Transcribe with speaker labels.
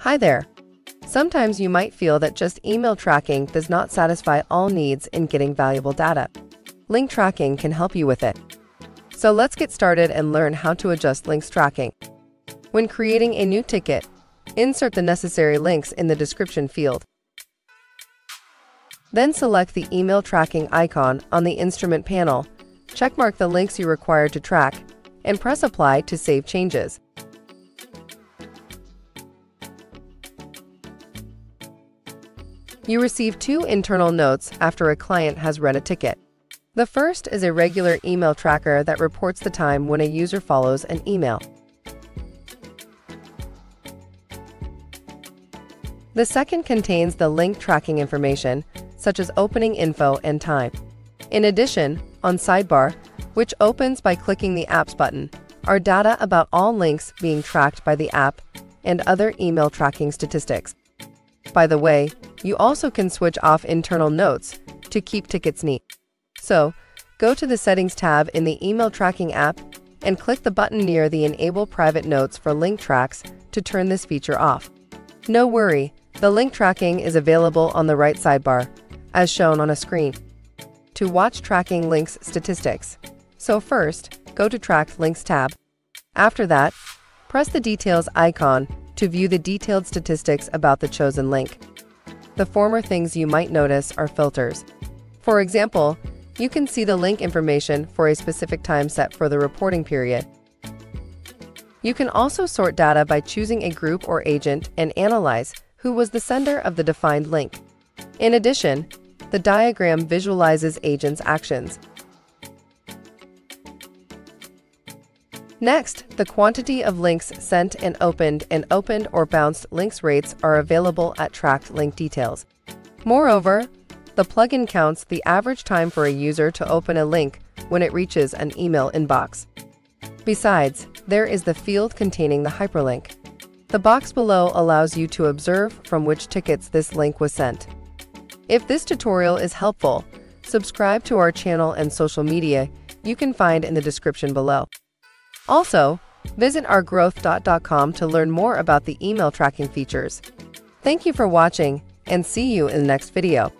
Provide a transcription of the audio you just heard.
Speaker 1: Hi there. Sometimes you might feel that just email tracking does not satisfy all needs in getting valuable data. Link tracking can help you with it. So let's get started and learn how to adjust links tracking. When creating a new ticket, insert the necessary links in the description field. Then select the email tracking icon on the instrument panel, checkmark the links you require to track, and press Apply to save changes. You receive two internal notes after a client has read a ticket. The first is a regular email tracker that reports the time when a user follows an email. The second contains the link tracking information, such as opening info and time. In addition, on Sidebar, which opens by clicking the Apps button, are data about all links being tracked by the app and other email tracking statistics. By the way, you also can switch off internal notes to keep tickets neat. So, go to the Settings tab in the Email Tracking app and click the button near the Enable Private Notes for Link Tracks to turn this feature off. No worry, the link tracking is available on the right sidebar, as shown on a screen. To watch tracking links statistics, so first, go to Tracked Links tab. After that, press the Details icon to view the detailed statistics about the chosen link. The former things you might notice are filters. For example, you can see the link information for a specific time set for the reporting period. You can also sort data by choosing a group or agent and analyze who was the sender of the defined link. In addition, the diagram visualizes agents' actions. Next, the quantity of links sent and opened or bounced links rates are available at Tracked Link Details. Moreover, the plugin counts the average time for a user to open a link when it reaches an email inbox. Besides, there is the field containing the hyperlink. The box below allows you to observe from which tickets this link was sent. If this tutorial is helpful, subscribe to our channel and social media you can find in the description below. Also, visit our GrowthDot.com to learn more about the email tracking features. Thank you for watching, and see you in the next video.